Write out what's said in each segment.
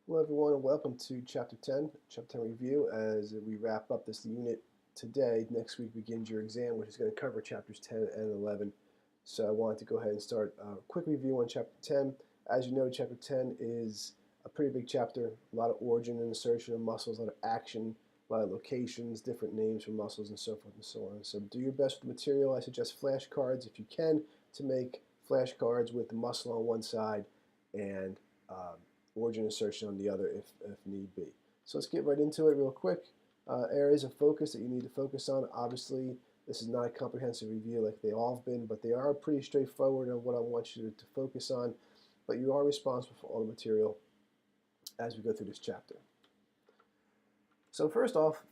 Hello everyone and welcome to Chapter 10 review as we wrap up this unit today. Next week begins your exam, which is going to cover Chapters 10 and 11. So I wanted to go ahead and start a quick review on Chapter 10. As you know, Chapter 10 is a pretty big chapter, a lot of origin and insertion of muscles, a lot of action, a lot of locations, different names for muscles and so forth and so on. So do your best with the material. I suggest flashcards if you can to make flashcards with the muscle on one side and origin insertion on the other if need be. So let's get right into it real quick. Areas of focus that you need to focus on. Obviously, this is not a comprehensive review like they all have been, but they are pretty straightforward on what I want you to focus on. But you are responsible for all the material as we go through this chapter. So first off,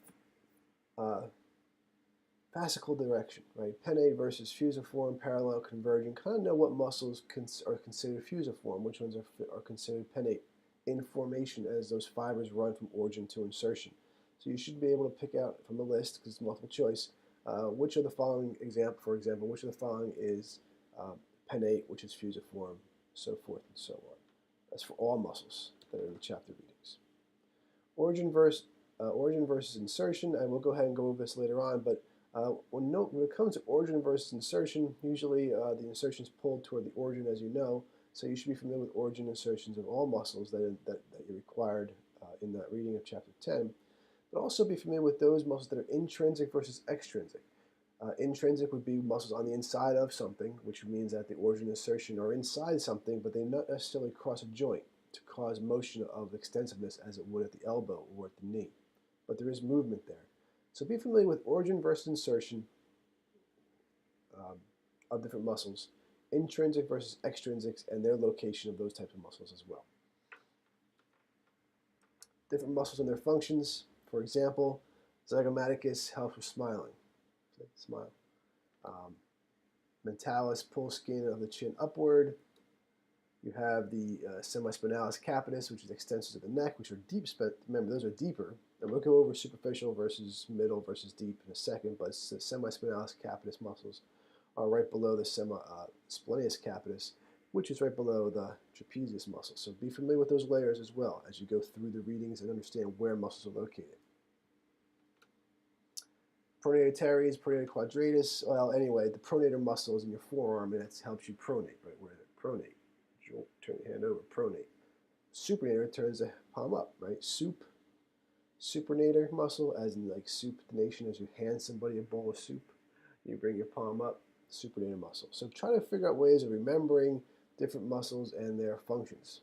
fascicle direction, right? Pennate versus fusiform, parallel, converging. Kind of know what muscles are considered fusiform, which ones are considered pennate in formation as those fibers run from origin to insertion. So you should be able to pick out from the list, because it's multiple choice, which of the following for example, which of the following is pennate, which is fusiform, so forth and so on. That's for all muscles that are in the chapter readings. Origin versus insertion, and we'll go ahead and go over this later on, but when it comes to origin versus insertion, usually the insertion is pulled toward the origin, as you know, so you should be familiar with origin insertions of all muscles that you're required in that reading of Chapter 10, but also be familiar with those muscles that are intrinsic versus extrinsic. Intrinsic would be muscles on the inside of something, which means that the origin insertion are inside something, but they not necessarily cross a joint to cause motion of extensiveness as it would at the elbow or at the knee. But there is movement there. So be familiar with origin versus insertion of different muscles, intrinsic versus extrinsics, and their location of those types of muscles as well. Different muscles and their functions. For example, zygomaticus helps with smiling. Smile. Mentalis pulls skin of the chin upward. You have the semispinalis capitis, which is extensors of the neck, which are deep. Remember, those are deeper. And we'll go over superficial versus middle versus deep in a second, but semispinalis capitis muscles are right below the splenius capitis, which is right below the trapezius muscle. So be familiar with those layers as well as you go through the readings and understand where muscles are located. Pronator teres, pronator quadratus. Well, anyway, the pronator muscle is in your forearm, and it helps you pronate, right? Where pronate. Turn your hand over, pronate. Supinator turns the palm up, right? Supinator muscle, as in like supination, as you hand somebody a bowl of soup, you bring your palm up, supinator muscle. So try to figure out ways of remembering different muscles and their functions.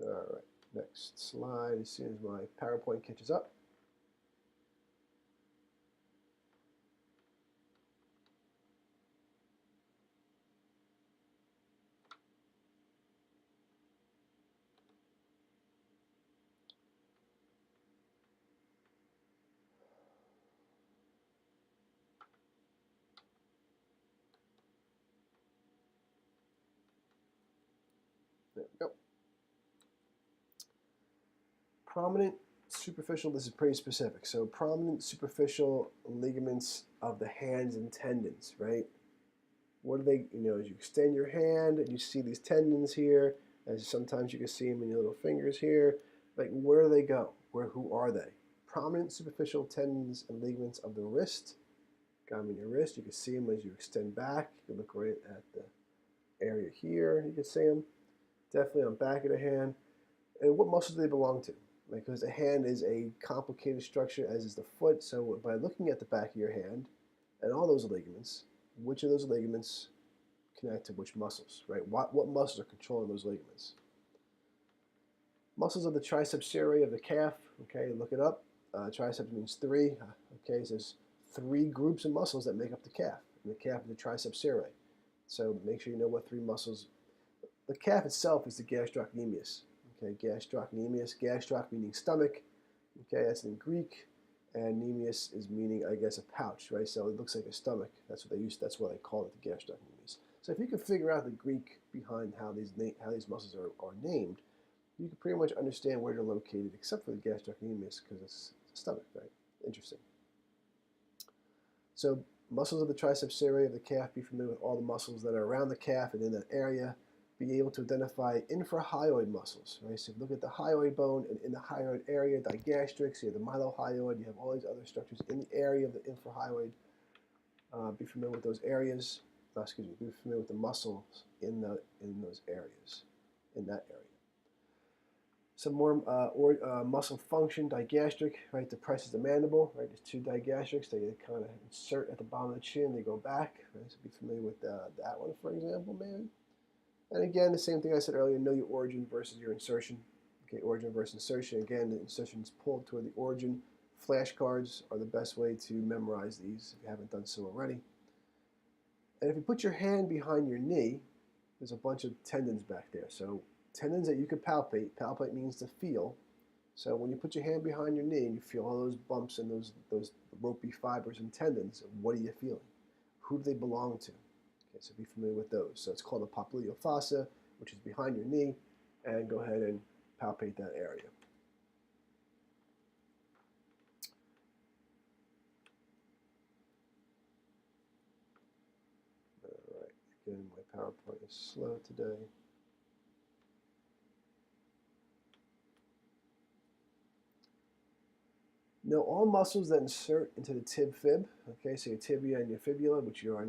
All right, next slide as soon as my PowerPoint catches up. There we go. Prominent superficial, this is pretty specific. So prominent superficial ligaments of the hands and tendons, right? What are they, as you extend your hand and you see these tendons here, as sometimes you can see them in your little fingers here, like where do they go? Who are they? Prominent superficial tendons and ligaments of the wrist. Got them in your wrist. You can see them as you extend back. You can look right at the area here. You can see them. Definitely on the back of the hand. And what muscles do they belong to? Because the hand is a complicated structure, as is the foot. So by looking at the back of your hand and all those ligaments, which of those ligaments connect to which muscles, right? What muscles are controlling those ligaments? Muscles of the triceps serrae of the calf, okay, look it up. Triceps means three, okay, so there's three groups of muscles that make up the calf, and the calf is the triceps serrae. So make sure you know what three muscles. The calf itself is the gastrocnemius, okay, gastrocnemius, gastroc meaning stomach, okay, that's in Greek, and nemius is meaning, I guess, a pouch, right? So it looks like a stomach. That's that's why they call it the gastrocnemius. So if you can figure out the Greek behind how these muscles are named, you can pretty much understand where they're located, except for the gastrocnemius, because it's the stomach, right? Interesting. So muscles of the triceps serrae of the calf. Be familiar with all the muscles that are around the calf and in that area. Be able to identify infrahyoid muscles, right? So if you look at the hyoid bone, and in the hyoid area, digastrix, you have the mylohyoid, you have all these other structures in the area of the infrahyoid. Be familiar with those areas. Be familiar with the muscles in those areas, in that area. Some more muscle function, digastric, right? Depresses the mandible, right? There's two digastrics. They kind of insert at the bottom of the chin. They go back, right? So be familiar with that one, for example, maybe. And again, the same thing I said earlier, know your origin versus your insertion. Okay, origin versus insertion. Again, the insertion is pulled toward the origin. Flashcards are the best way to memorize these if you haven't done so already. And if you put your hand behind your knee, there's a bunch of tendons back there. So tendons that you could palpate. Palpate means to feel. So when you put your hand behind your knee and you feel all those bumps and those ropey fibers and tendons, what are you feeling? Who do they belong to? Okay, so be familiar with those. So it's called the popliteal fossa, which is behind your knee, and go ahead and palpate that area. All right, again, my PowerPoint is slow today. Know all muscles that insert into the tib fib. Okay, so your tibia and your fibula, which you are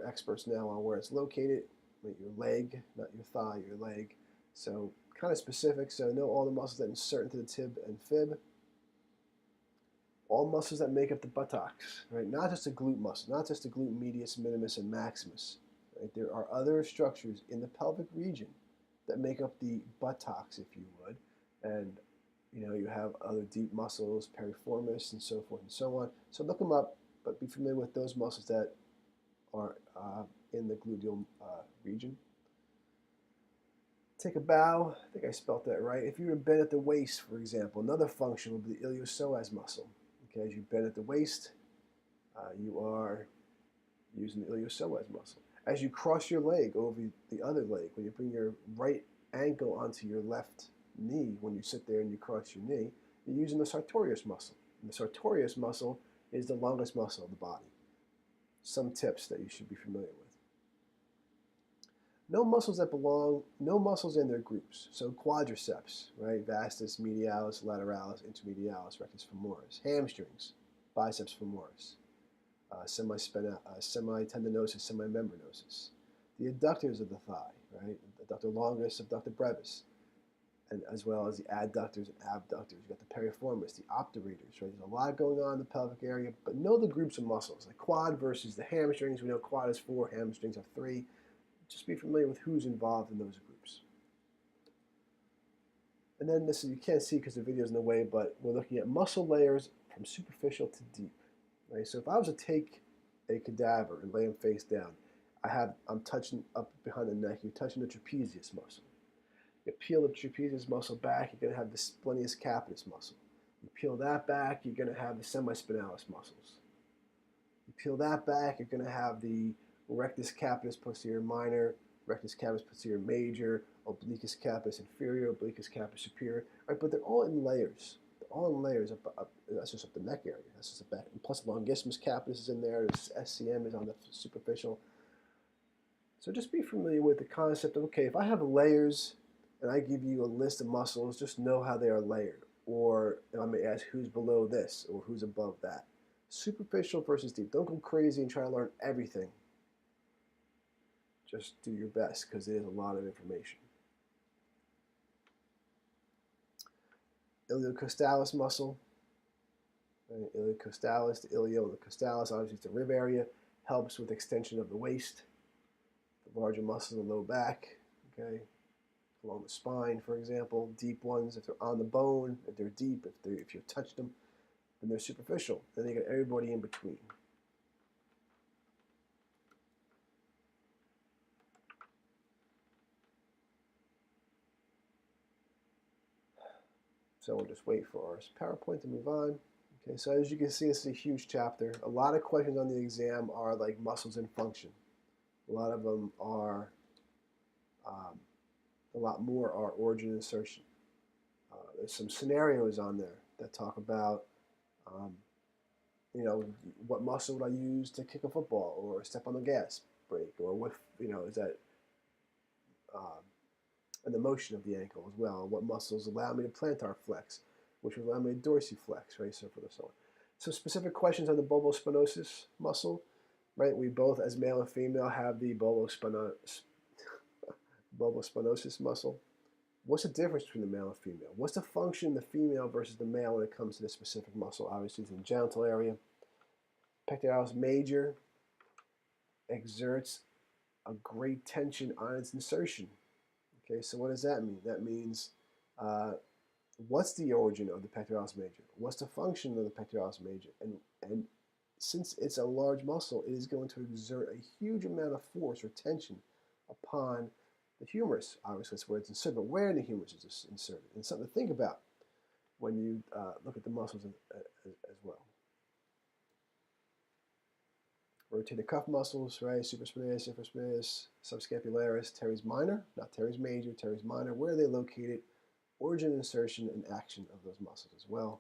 experts now on where it's located. Your leg, not your thigh, your leg. So kind of specific. So know all the muscles that insert into the tib and fib. All muscles that make up the buttocks, right? Not just the glute muscle, not just the glute medius, minimus, and maximus. Right? There are other structures in the pelvic region that make up the buttocks, if you would, and you have other deep muscles, piriformis, and so forth and so on. So look them up, but be familiar with those muscles that are in the gluteal region. Take a bow. I think I spelled that right. If you were bent at the waist, for example, another function would be the iliopsoas muscle. Okay, as you bend at the waist, you are using the iliopsoas muscle. As you cross your leg over the other leg, when you bring your right ankle onto your left knee, when you sit there and you cross your knee, you're using the sartorius muscle. And the sartorius muscle is the longest muscle of the body. Some tips that you should be familiar with. No muscles in their groups. So quadriceps, right? Vastus, medialis, lateralis, intermedialis, rectus femoris. Hamstrings, biceps femoris. Semitendinosus, semimembranosus. The adductors of the thigh, right? Adductor longus, abductor brevis, and as well as the adductors and abductors. You've got the piriformis, the obturators, right? There's a lot going on in the pelvic area, but know the groups of muscles. Like quad versus the hamstrings. We know quad is 4, hamstrings are 3. Just be familiar with who's involved in those groups. And then this, you can't see because the video is in the way, but we're looking at muscle layers from superficial to deep. Right? So if I was to take a cadaver and lay him face down, I'm touching up behind the neck, you're touching the trapezius muscle. You peel the trapezius muscle back, you're going to have the splenius capitis muscle. You peel that back, you're going to have the semispinalis muscles. You peel that back, you're going to have the rectus capitis posterior minor, rectus capitis posterior major, obliquus capitis inferior, obliquus capitis superior, right? But they're all in layers. They're all in layers. That's just up the neck area. That's just the back. And plus, longissimus capitis is in there. SCM is on the superficial. So just be familiar with the concept of, okay, if I have layers and I give you a list of muscles, just know how they are layered. Or I may ask who's below this or who's above that. Superficial versus deep. Don't go crazy and try to learn everything. Just do your best because it is a lot of information. Iliocostalis muscle. Right? Iliocostalis, the ilio and the costalis, obviously it's the rib area, helps with extension of the waist. The larger muscles in the low back, okay, along the spine, for example. Deep ones, if they're on the bone, if they're deep, if you touch them, then they're superficial. Then you got everybody in between. So we'll just wait for our PowerPoint to move on. Okay, so as you can see, this is a huge chapter. A lot of questions on the exam are like muscles and function. A lot of them are, a lot more are origin and insertion. There's some scenarios on there that talk about You know, what muscle would I use to kick a football or step on the gas brake, or what, is that and the motion of the ankle as well. What muscles allow me to plantar flex, which would allow me to dorsiflex, right? So forth and so on. Some specific questions on the bulbospinosis muscle, right? We both, as male and female, have the bulbospinosis muscle. What's the difference between the male and female? What's the function of the female versus the male when it comes to this specific muscle? Obviously, it's in the genital area. Pectoralis major exerts a great tension on its insertion. Okay, so what does that mean? That means what's the origin of the pectoralis major? What's the function of the pectoralis major? And since it's a large muscle, it is going to exert a huge amount of force or tension upon the humerus. Obviously, that's where it's inserted, but where in the humerus is this inserted? And something to think about when you look at the muscles as well. Rotator cuff muscles, right? Supraspinatus, infraspinatus, subscapularis, teres minor, not teres major, teres minor. Where are they located? Origin, insertion, and action of those muscles as well.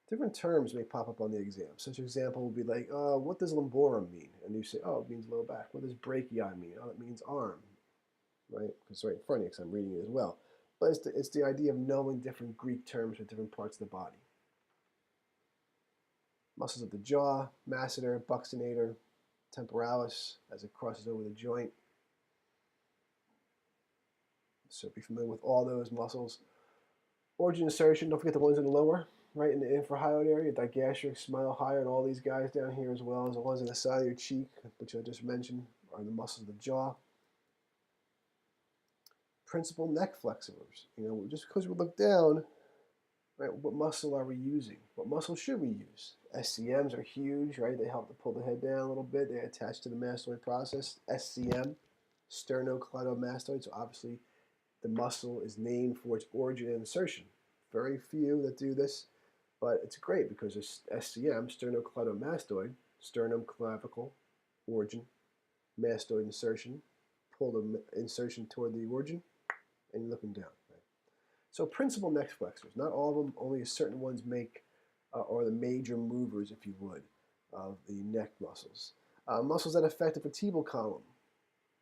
Different terms may pop up on the exam. Such an example would be like, what does lumborum mean? And you say, oh, it means low back. What does brachii mean? Oh, it means arm, right? Because it's right in front of you because I'm reading it as well. But it's the idea of knowing different Greek terms for different parts of the body. Muscles of the jaw, masseter, buccinator, temporalis as it crosses over the joint. So be familiar with all those muscles. Origin, insertion, don't forget the ones in the lower, right in the infrahyoid area, digastric, smilohyoid, all these guys down here as well as the ones on the side of your cheek, which I just mentioned, are the muscles of the jaw. Principal neck flexors, just because we look down, right, what muscle are we using? What muscle should we use? SCMs are huge, right? They help to pull the head down a little bit. They attach to the mastoid process. SCM, sternocleidomastoid, so obviously the muscle is named for its origin and insertion. Very few that do this, but it's great because it's SCM, sternocleidomastoid, sternum, clavicle, origin, mastoid insertion, pull the insertion toward the origin, and you're looking down. Right? So principal neck flexors, not all of them, only certain ones make, or the major movers, if you would, of the neck muscles. Muscles that affect the vertebral column.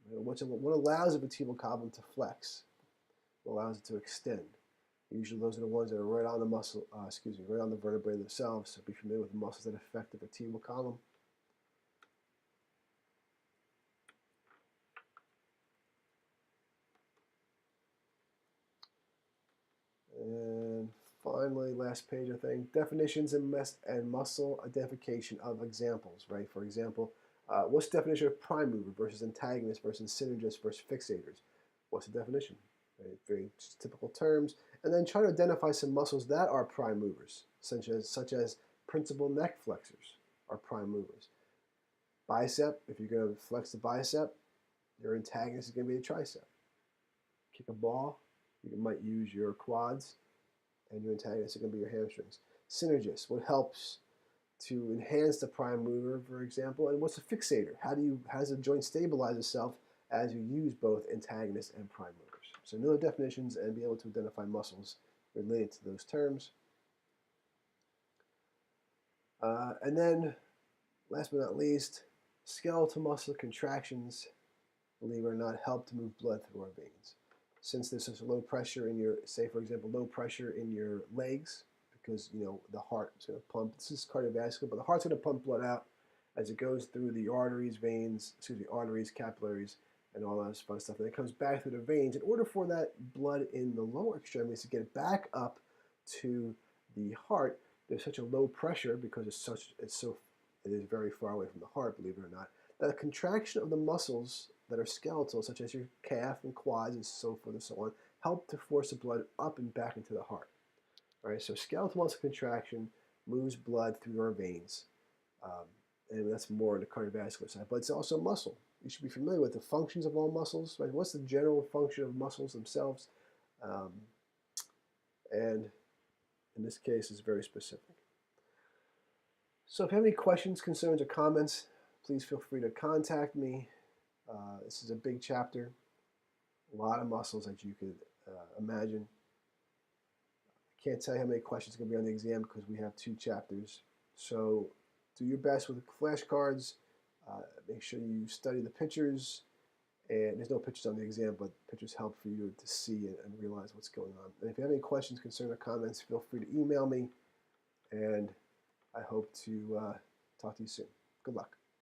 What allows the vertebral column to flex? What allows it to extend? Usually those are the ones that are right on the muscle, right on the vertebrae themselves. So be familiar with the muscles that affect the vertebral column. And finally, last page, I think, definitions and muscle identification of examples, right? For example, what's the definition of prime mover versus antagonist versus synergist versus fixators? What's the definition? Right? Very typical terms. And then try to identify some muscles that are prime movers, such as principal neck flexors are prime movers. Bicep, if you're going to flex the bicep, your antagonist is going to be the tricep. Kick a ball, you might use your quads, and your antagonist is going to be your hamstrings. Synergist, what helps to enhance the prime mover, for example, and what's a fixator? How does the joint stabilize itself as you use both antagonist and prime movers? So know the definitions and be able to identify muscles related to those terms. And then, last but not least, skeletal muscle contractions, believe it or not, help to move blood through our veins. Since there's such a low pressure in your, say for example, low pressure in your legs, because the heart is going to pump. This is cardiovascular, but the heart's going to pump blood out as it goes through the arteries, arteries, capillaries, and all that fun stuff. And it comes back through the veins. In order for that blood in the lower extremities to get back up to the heart, there's such a low pressure because it is very far away from the heart, believe it or not, that the contraction of the muscles that are skeletal, such as your calf and quads and so forth and so on, help to force the blood up and back into the heart. All right, so skeletal muscle contraction moves blood through our veins, and that's more on the cardiovascular side, but it's also muscle. You should be familiar with the functions of all muscles, right? What's the general function of muscles themselves? And in this case, it's very specific. So if you have any questions, concerns, or comments, please feel free to contact me. This is a big chapter, a lot of muscles that you could imagine. Can't tell you how many questions are going to be on the exam because we have 2 chapters. So do your best with flashcards. Make sure you study the pictures. And there's no pictures on the exam, but pictures help for you to see and realize what's going on. And if you have any questions, concerns, or comments, feel free to email me. And I hope to talk to you soon. Good luck.